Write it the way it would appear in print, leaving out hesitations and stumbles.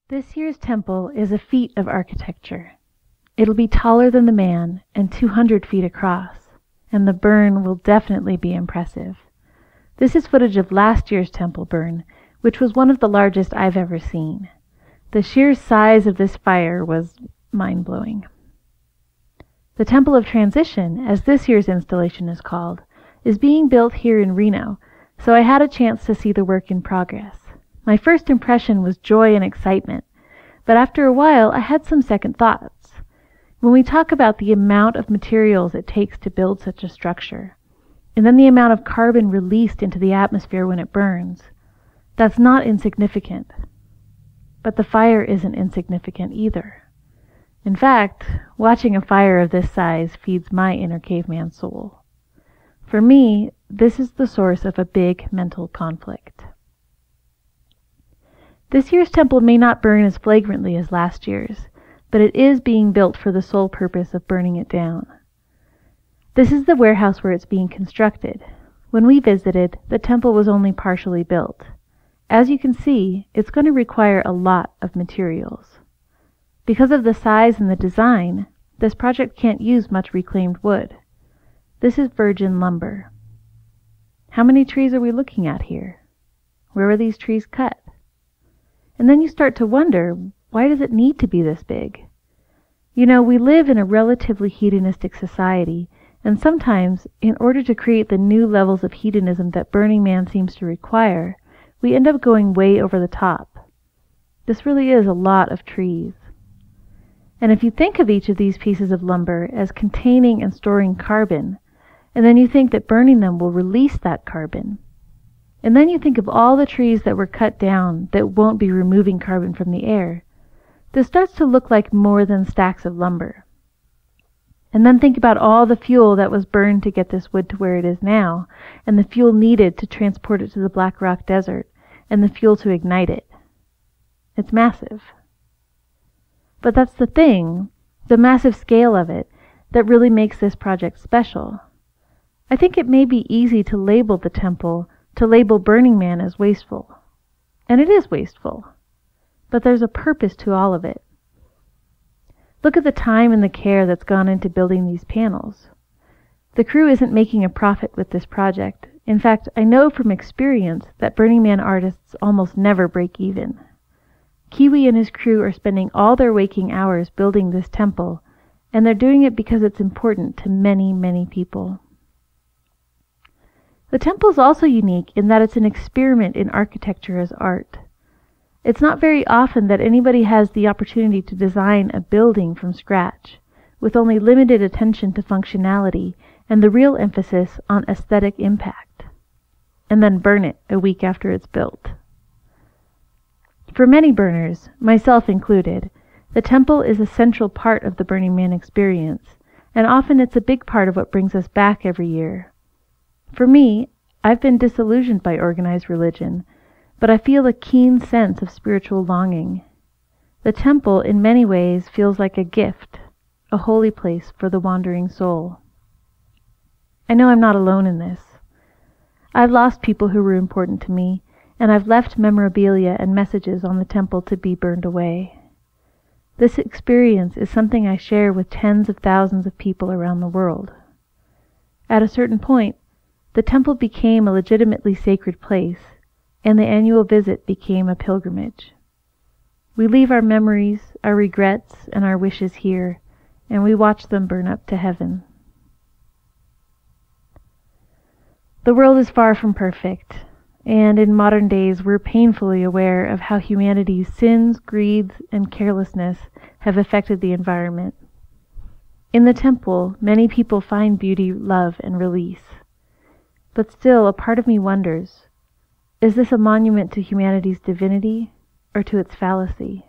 This year's temple is a feat of architecture. It'll be taller than the man and 200 feet across, and the burn will definitely be impressive. This is footage of last year's temple burn, which was one of the largest I've ever seen. The sheer size of this fire was mind-blowing. The Temple of Transition, as this year's installation is called, is being built here in Reno, so I had a chance to see the work in progress. My first impression was joy and excitement, but after a while I had some second thoughts. When we talk about the amount of materials it takes to build such a structure, and then the amount of carbon released into the atmosphere when it burns, that's not insignificant. But the fire isn't insignificant either. In fact, watching a fire of this size feeds my inner caveman soul. For me, this is the source of a big mental conflict. This year's temple may not burn as flagrantly as last year's, but it is being built for the sole purpose of burning it down. This is the warehouse where it's being constructed. When we visited, the temple was only partially built. As you can see, it's going to require a lot of materials. Because of the size and the design, this project can't use much reclaimed wood. This is virgin lumber. How many trees are we looking at here? Where were these trees cut? And then you start to wonder, why does it need to be this big? You know, we live in a relatively hedonistic society, and sometimes, in order to create the new levels of hedonism that Burning Man seems to require, we end up going way over the top. This really is a lot of trees. And if you think of each of these pieces of lumber as containing and storing carbon, and then you think that burning them will release that carbon, and then you think of all the trees that were cut down that won't be removing carbon from the air, this starts to look like more than stacks of lumber. And then think about all the fuel that was burned to get this wood to where it is now, and the fuel needed to transport it to the Black Rock Desert, and the fuel to ignite it. It's massive. But that's the thing, the massive scale of it, that really makes this project special. I think it may be easy to label the temple, to label Burning Man as wasteful. And it is wasteful. But there's a purpose to all of it. Look at the time and the care that's gone into building these panels. The crew isn't making a profit with this project. In fact, I know from experience that Burning Man artists almost never break even. Kiwi and his crew are spending all their waking hours building this temple, and they're doing it because it's important to many, many people. The temple is also unique in that it's an experiment in architecture as art. It's not very often that anybody has the opportunity to design a building from scratch, with only limited attention to functionality and the real emphasis on aesthetic impact, and then burn it a week after it's built. For many burners, myself included, the temple is a central part of the Burning Man experience, and often it's a big part of what brings us back every year. For me, I've been disillusioned by organized religion, but I feel a keen sense of spiritual longing. The temple, in many ways, feels like a gift, a holy place for the wandering soul. I know I'm not alone in this. I've lost people who were important to me, and I've left memorabilia and messages on the temple to be burned away. This experience is something I share with tens of thousands of people around the world. At a certain point, the temple became a legitimately sacred place, and the annual visit became a pilgrimage. We leave our memories, our regrets, and our wishes here, and we watch them burn up to heaven. The world is far from perfect, and in modern days we're painfully aware of how humanity's sins, greeds, and carelessness have affected the environment. In the temple, many people find beauty, love, and release. But still, a part of me wonders, is this a monument to humanity's divinity or to its fallacy?